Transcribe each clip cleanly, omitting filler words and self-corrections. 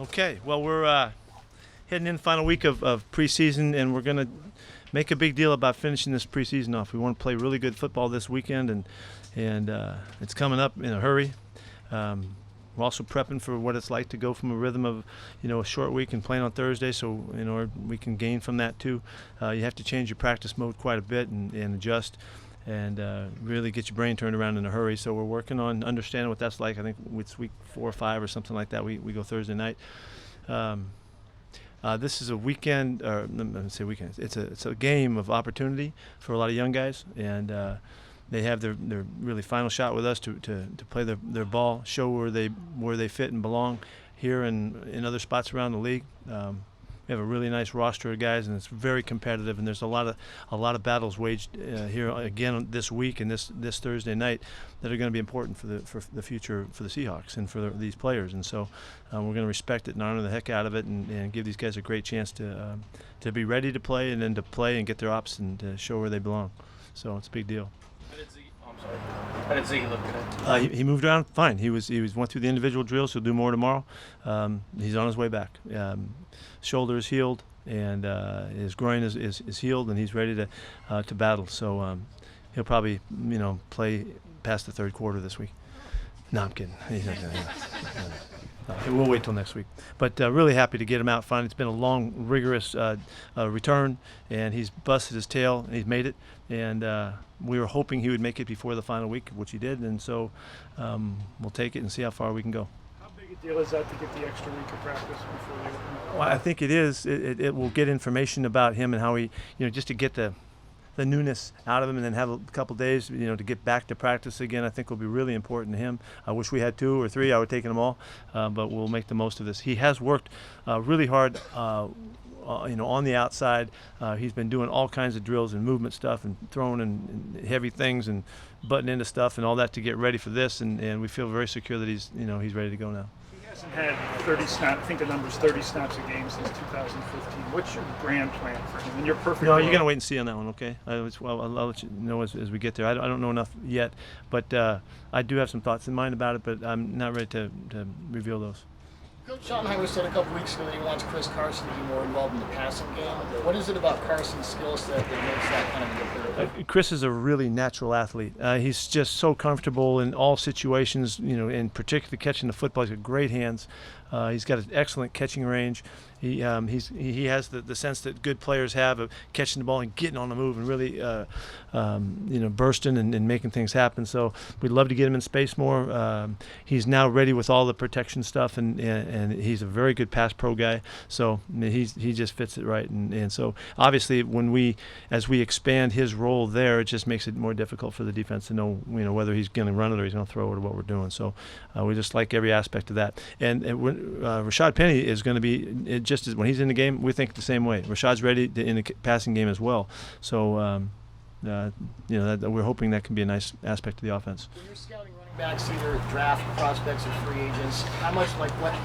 Okay, well, we're heading in the final week of preseason, and we're going to make a big deal about finishing this preseason off. We want to play really good football this weekend, and it's coming up in a hurry. We're also prepping for what it's like to go from a rhythm of, a short week and playing on Thursday, so we can gain from that too. You have to change your practice mode quite a bit and adjust and really get your brain turned around in a hurry. So we're working on understanding what that's like. I think it's week 4 or 5 or something like that. We go Thursday night. This is a weekend, or let me say weekend. It's a game of opportunity for a lot of young guys, and they have their really final shot with us to play their ball, show where they fit and belong here and in other spots around the league. We have a really nice roster of guys, and it's very competitive. And there's a lot of battles waged here again this week and this Thursday night that are going to be important for the future for the Seahawks and for these players. And so we're going to respect it and honor the heck out of it, and give these guys a great chance to be ready to play, and then to play and get their ops and to show where they belong. So it's a big deal. How did Ziggy look today? He moved around fine. He went through the individual drills. He'll do more tomorrow. He's on his way back. Shoulder is healed, and his groin is healed, and he's ready to battle. So he'll probably play past the third quarter this week. No, I'm kidding. He's not gonna, we'll wait till next week. But really happy to get him out finally. It's been a long, rigorous return, and he's busted his tail, and he's made it. And we were hoping he would make it before the final week, which he did. And so we'll take it and see how far we can go. How big a deal is that to get the extra week of practice before you open up? Well, I think it is. It will get information about him and how he, just to get the newness out of him, and then have a couple days, to get back to practice again. I think will be really important to him. I wish we had 2 or 3. I would have taken them all, but we'll make the most of this. He has worked really hard, on the outside. He's been doing all kinds of drills and movement stuff, and throwing and heavy things and butting into stuff and all that to get ready for this. And we feel very secure that he's ready to go now. He hasn't had 30 snaps. I think the number's 30 snaps a game since 2015. What's your grand plan for him? And you're perfect. No, you're gonna wait and see on that one, okay? I'll let you know as we get there. I don't know enough yet, but I do have some thoughts in mind about it, but I'm not ready to reveal those. Coach Schottenheimer said a couple weeks ago that he wants Chris Carson to be more involved in the passing game. What is it about Carson's skill set that makes that kind of a difference? Chris is a really natural athlete. He's just so comfortable in all situations, and particularly catching the football. He's got great hands. He's got an excellent catching range. He has the sense that good players have of catching the ball and getting on the move and really bursting and making things happen. So we'd love to get him in space more. He's now ready with all the protection stuff, and he's a very good pass pro guy. So he just fits it right. And so obviously as we expand his role there, it just makes it more difficult for the defense to know whether he's going to run it or he's going to throw it or what we're doing. So we just like every aspect of that. And Rashad Penny is going to be just as when he's in the game, we think the same way. Rashad's ready in the passing game as well. So we're hoping that can be a nice aspect of the offense. When you're scouting running backs, either draft prospects or free agents, how much, what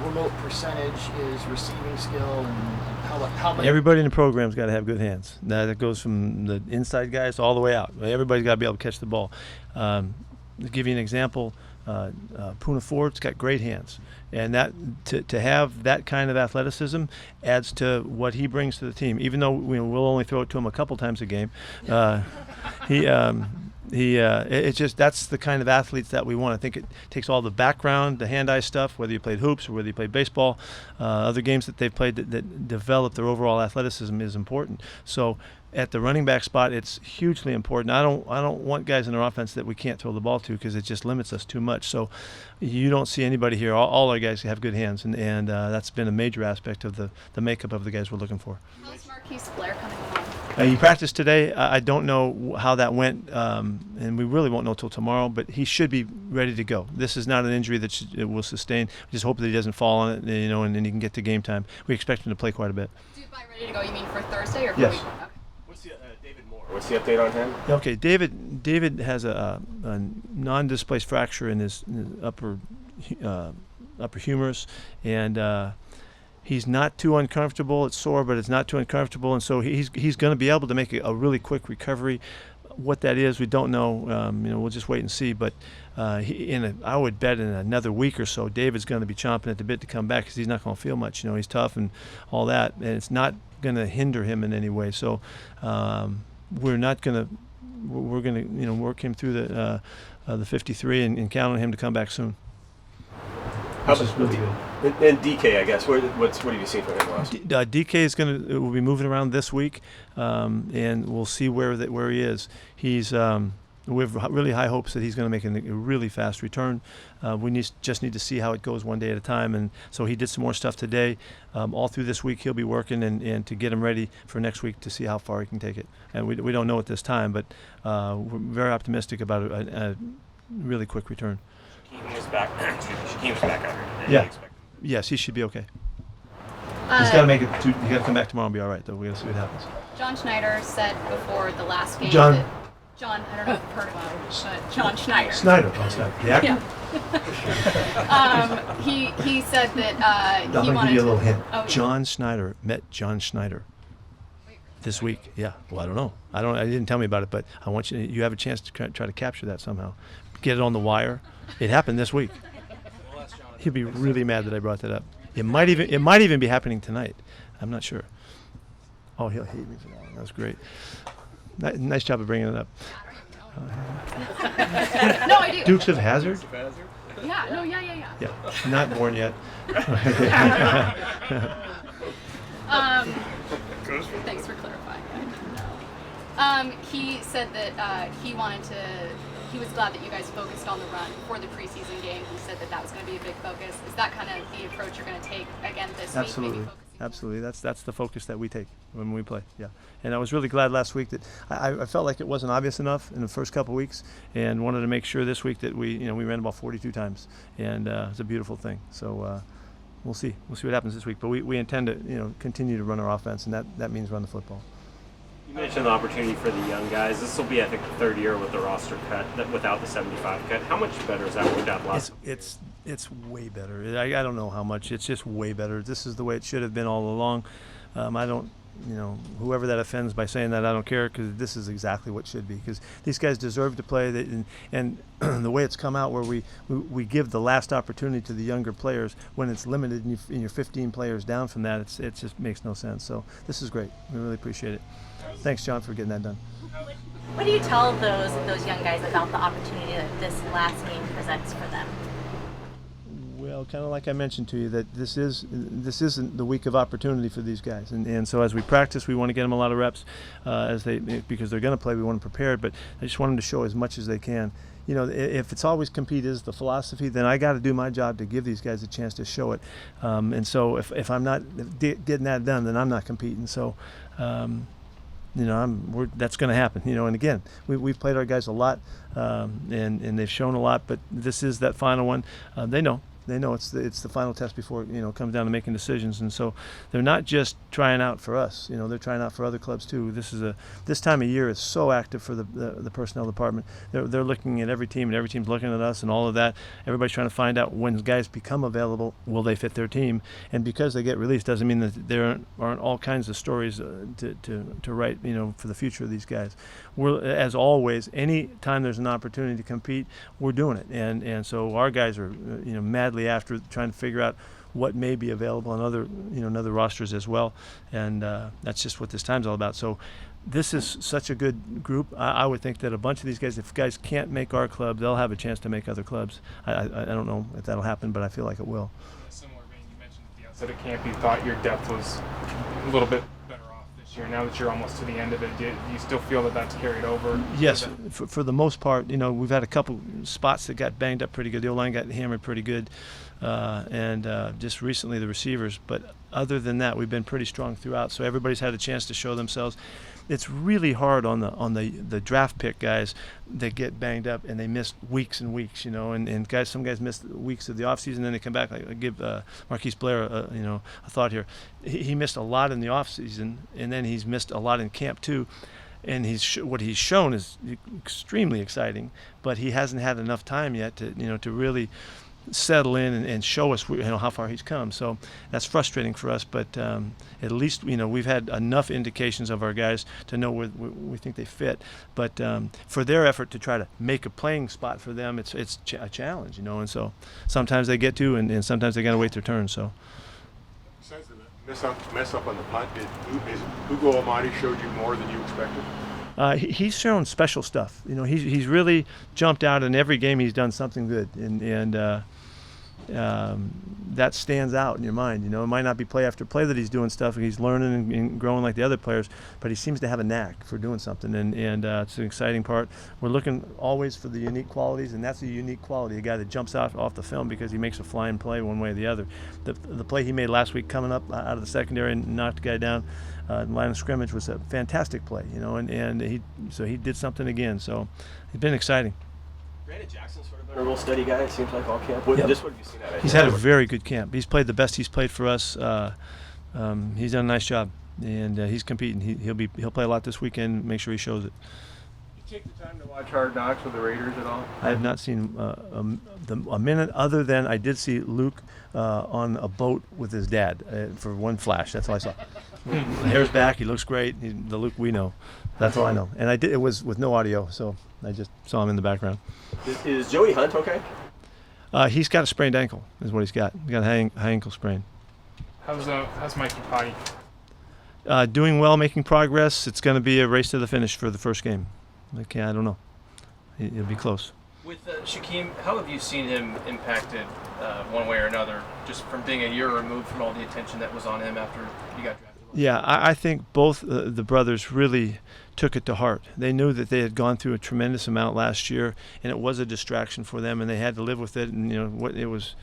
remote percentage is receiving skill, and how much? Everybody in the program's got to have good hands. That goes from the inside guys all the way out. Everybody's got to be able to catch the ball. To give you an example, Poona Ford's got great hands, and that to have that kind of athleticism adds to what he brings to the team. Even though we'll only throw it to him a couple times a game, it's just that's the kind of athletes that we want. I think it takes all the background, the hand-eye stuff, whether you played hoops or whether you played baseball, other games that they've played that develop their overall athleticism is important. So at the running back spot, it's hugely important. I don't want guys in our offense that we can't throw the ball to, because it just limits us too much. So you don't see anybody here. All our guys have good hands, and that's been a major aspect of the makeup of the guys we're looking for. How's Marquise Blair coming along? He practiced today. I don't know how that went, and we really won't know till tomorrow, but he should be ready to go. This is not an injury that it will sustain. We just hope that he doesn't fall on it, and then he can get to game time. We expect him to play quite a bit. By ready to go, you mean for Thursday or for Yes. week? Okay. David Moore. What's the update on him? Okay, David has a non-displaced fracture in his upper humerus, and he's not too uncomfortable. It's sore, but it's not too uncomfortable, and so he's going to be able to make a really quick recovery. What that is, we don't know. We'll just wait and see. But I would bet in another week or so, David's going to be chomping at the bit to come back because he's not going to feel much. He's tough and all that, and it's not going to hinder him in any way. So we're not going to. We're going to work him through the 53 and count on him to come back soon. How about really good. And DK, I guess. What have you seen from him last? DK will be moving around this week, and we'll see where he is. We have really high hopes that he's going to make a really fast return. We just need to see how it goes one day at a time. And so he did some more stuff today. All through this week he'll be working and to get him ready for next week to see how far he can take it. And we don't know at this time, but we're very optimistic about a really quick return. Shaquem was back. Shaquem was back out here today. Yeah. Yes, he should be okay. He's got to make it. He got to come back tomorrow and be all right, though. We got to see what happens. John Schneider said before the last game John, I don't know if you've heard of him, but John Schneider. Schneider, the actor? Yeah. He said that he wanted I'll give you a little hint. Oh, yeah. John Schneider met John Schneider this week. Yeah. Well, I don't know. I didn't tell me about it, but I want you have a chance to try to capture that somehow. Get it on the wire. It happened this week. He'll be really mad that I brought that up. It might even be happening tonight. I'm not sure. Oh, he'll hate me for that. That was great. Nice job of bringing it up. No, I do. Dukes of Hazzard? Yeah. No. Yeah. Yeah. Not born yet. Thanks for clarifying. He said that he was glad that you guys focused on the run for the preseason game. He said that was going to be a big focus. Is that kind of the approach you're going to take again this week? Absolutely. That's the focus that we take when we play. Yeah. And I was really glad last week that I felt like it wasn't obvious enough in the first couple of weeks, and wanted to make sure this week that we ran about 42 times, and it's a beautiful thing. So we'll see what happens this week. But we intend to continue to run our offense, and that means run the football. You mentioned the opportunity for the young guys. This will be, I think, the third year with the roster cut, without the 75 cut. How much better is that worked out last? It's way better. I don't know how much. It's just way better. This is the way it should have been all along. I don't, whoever that offends by saying that, I don't care, because this is exactly what should be. Because these guys deserve to play. And the way it's come out, where we give the last opportunity to the younger players when it's limited, and you're 15 players down from that, it just makes no sense. So this is great. We really appreciate it. Thanks, John, for getting that done. What do you tell those young guys about the opportunity that this last game presents for them? Well, kind of like I mentioned to you, that this isn't the week of opportunity for these guys, and so as we practice, we want to get them a lot of reps, because they're going to play. We want them prepared, but I just want them to show as much as they can. If it's always compete is the philosophy, then I got to do my job to give these guys a chance to show it. And so if I'm not getting that done, then I'm not competing. So. That's going to happen. And again, we've played our guys a lot, and they've shown a lot. But this is that final one. They know it's the final test before it comes down to making decisions. And so they're not just trying out for us. They're trying out for other clubs too. This time of year is so active for the personnel department. They're looking at every team, and every team's looking at us, and all of that. Everybody's trying to find out, when guys become available, will they fit their team? And because they get released doesn't mean that there aren't all kinds of stories to write for the future of these guys. We're, as always, any time there's an opportunity to compete, we're doing it. And so our guys are madly after trying to figure out what may be available on other rosters as well, and that's just what this time's all about. So this is such a good group. I would think that a bunch of these guys, if guys can't make our club, they'll have a chance to make other clubs. I don't know if that'll happen, but I feel like it will. In a similar vein, you mentioned at the outset of camp, you thought your depth was a little bit better off this year. Now that you're almost to the end of it, do you still feel that that's carried over? Yes, for the most part. We've had a couple spots that got banged up pretty good. The O-line got hammered pretty good, and just recently the receivers. But other than that, we've been pretty strong throughout. So everybody's had a chance to show themselves. It's really hard on the draft pick guys that get banged up and they miss weeks and weeks, and some guys miss weeks of the offseason, then they come back. Like, I give Marquise Blair a thought here. He missed a lot in the offseason, and then he's missed a lot in camp too. And what he's shown is extremely exciting, but he hasn't had enough time yet to really settle in and show us how far he's come. So that's frustrating for us, but at least we've had enough indications of our guys to know where we think they fit. But for their effort to try to make a playing spot for them, it's a challenge, and so sometimes they get to, and sometimes they got to wait their turn. So. Besides the mess up on the punt, Hugo Amadi showed you more than you expected? He's shown special stuff. He's really jumped out in every game. He's done something good, and that stands out in your mind. It might not be play after play that he's doing stuff. He's learning and growing like the other players, but he seems to have a knack for doing something, and it's an exciting part. We're looking always for the unique qualities, and that's a unique quality, a guy that jumps out off the film because he makes a flying play one way or the other. The play he made last week coming up out of the secondary and knocked the guy down in line of scrimmage was a fantastic play, and he did something again. So it's been exciting. Brandon Jackson's sort of been a real steady guy, it seems like, all camp. Yep. Just what have you seen out of him? He's had a very good camp. He's played the best he's played for us. He's done a nice job, and he's competing. He'll play a lot this weekend. Make sure he shows it. Did you take the time to watch Hard Knocks with the Raiders at all? I have not seen a minute, other than I did see Luke on a boat with his dad for one flash. That's all I saw. The hair's back. He looks great. He's the Luke we know. That's all I know. And it was with no audio, so I just saw him in the background. Is Joey Hunt okay? He's got a sprained ankle, is what he's got. He's got a high ankle sprain. How's Mikey Potty? Doing well, making progress. It's going to be a race to the finish for the first game. I don't know. It'll be close. With Shaquem, how have you seen him impacted one way or another, just from being a year removed from all the attention that was on him after you got drafted? Yeah, I think both the brothers really took it to heart. They knew that they had gone through a tremendous amount last year, and it was a distraction for them, and they had to live with it. And what it was,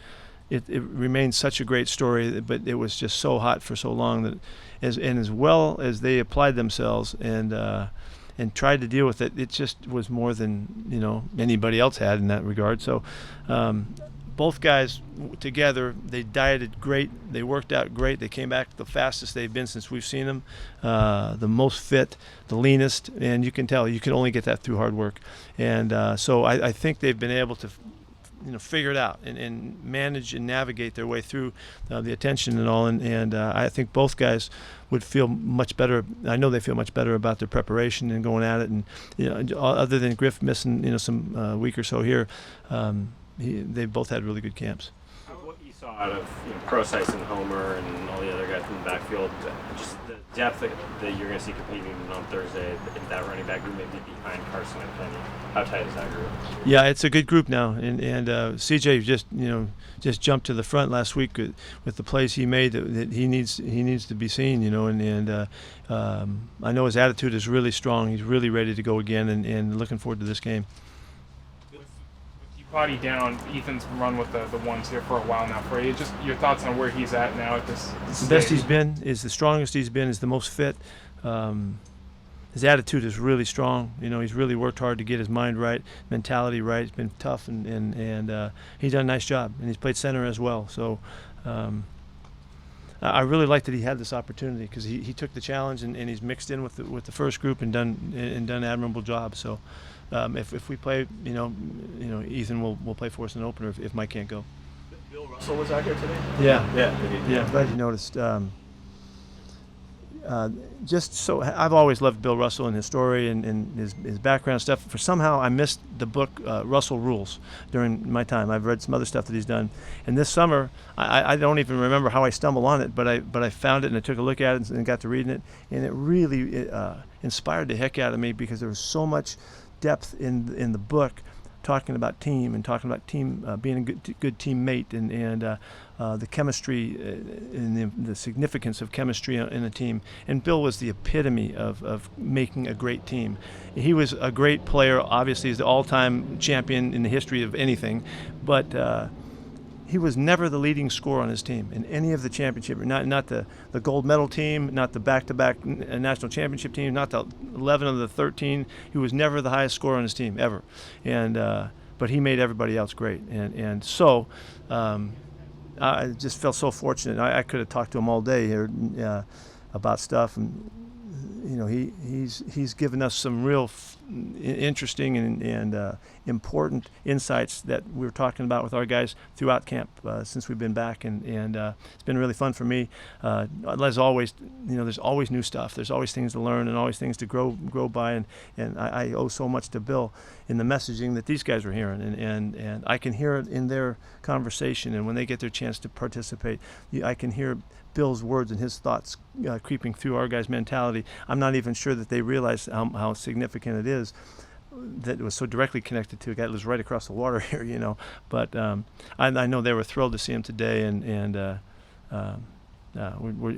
it remained such a great story, but it was just so hot for so long that, as well as they applied themselves and tried to deal with it, it just was more than anybody else had in that regard. So. Both guys together, they dieted great. They worked out great. They came back the fastest they've been since we've seen them, the most fit, the leanest, and you can tell you can only get that through hard work. And so I think they've been able to figure it out and manage and navigate their way through the attention and all. And I think both guys would feel much better. I know they feel much better about their preparation and going at it. And other than Griff missing some week or so here. They both had really good camps. What you saw out of Preseason and Homer and all the other guys in the backfield, just the depth that you're going to see competing on Thursday, if that running back group may be behind Carson and Penny, how tight is that group? Yeah, it's a good group now, and CJ just jumped to the front last week with the plays he made that he needs to be seen, and I know his attitude is really strong. He's really ready to go again, and looking forward to this game. Potty down, Ethan's run with the ones here for a while now. For you, just your thoughts on where he's at now at this stage? The best he's been, is the strongest he's been, is the most fit. His attitude is really strong. He's really worked hard to get his mind right, mentality right. He's been tough, and he's done a nice job. And he's played center as well. So I really like that he had this opportunity because he took the challenge and he's mixed in with the first group and done an admirable job. So. If we play, Ethan will play for us in an opener if Mike can't go. Bill Russell was out here today? Yeah. Glad you noticed. Just so I've always loved Bill Russell and his story and his background stuff. For somehow I missed the book Russell Rules during my time. I've read some other stuff that he's done, and this summer I don't even remember how I stumbled on it, but I found it and I took a look at it and got to reading it, and it really inspired the heck out of me because there was so much depth in the book, talking about team and talking about team being a good teammate and the chemistry and the significance of chemistry in a team. And Bill was the epitome of making a great team. He was a great player. Obviously, he's the all-time champion in the history of anything, but he was never the leading scorer on his team in any of the championship. Not the gold medal team, not the back-to-back national championship team, not the 11 of the 13. He was never the highest scorer on his team ever, and but he made everybody else great. And so I just felt so fortunate. I could have talked to him all day here about stuff, and he's given us some real interesting and important insights that we were talking about with our guys throughout camp since we've been back, and it's been really fun for me. As always, there's always new stuff. There's always things to learn and always things to grow by, and I owe so much to Bill in the messaging that these guys are hearing, and I can hear it in their conversation, and when they get their chance to participate, I can hear Bill's words and his thoughts creeping through our guys' mentality. I'm not even sure that they realize how significant it is that it was so directly connected to a guy that lives right across the water here, But I know they were thrilled to see him today, and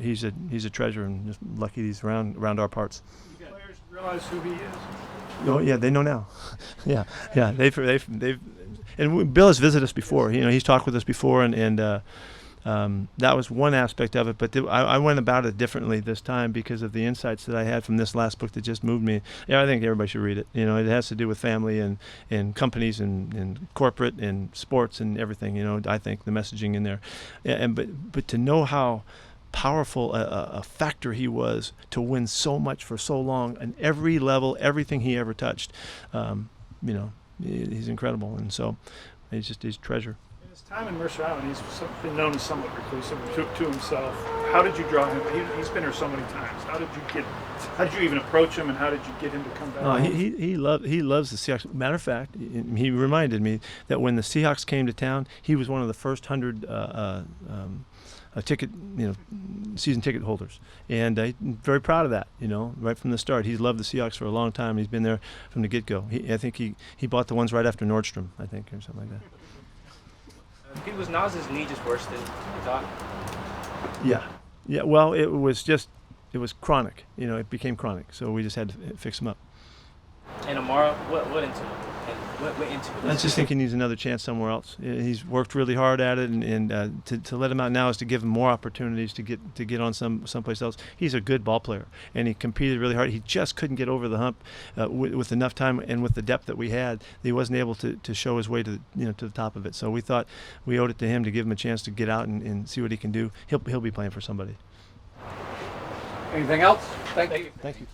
he's a treasure, and just lucky he's around our parts. You players realize who he is. Oh yeah, they know now. yeah. They've and Bill has visited us before. He's talked with us before, and that was one aspect of it. But I went about it differently this time because of the insights that I had from this last book that just moved me. Yeah, I think everybody should read it. It has to do with family and companies and corporate and sports and everything. I think the messaging in there, but to know how powerful a factor he was to win so much for so long on every level, everything he ever touched. He's incredible, and so he's a treasure. In his time in Mercer Island, he's been known as somewhat reclusive to himself. How did you draw him? He's been here so many times. How did you even approach him, and how did you get him to come back? He loves the Seahawks. Matter of fact, he reminded me that when the Seahawks came to town, he was one of the first 100 season ticket holders, and very proud of that. Right from the start, he's loved the Seahawks for a long time. He's been there from the get-go. I think he bought the ones right after Nordstrom, I think, or something like that. Pete, was Nas's knee just worse than you thought? Yeah. Well, it was chronic. It became chronic, so we just had to fix him up. And Amara, what went into it? I was just thinking he needs another chance somewhere else. He's worked really hard at it, and to let him out now is to give him more opportunities to get on someplace else. He's a good ball player, and he competed really hard. He just couldn't get over the hump with enough time and with the depth that we had. He wasn't able to show his way to the top of it. So we thought we owed it to him to give him a chance to get out and see what he can do. He'll be playing for somebody. Anything else? Thank you. Thank you.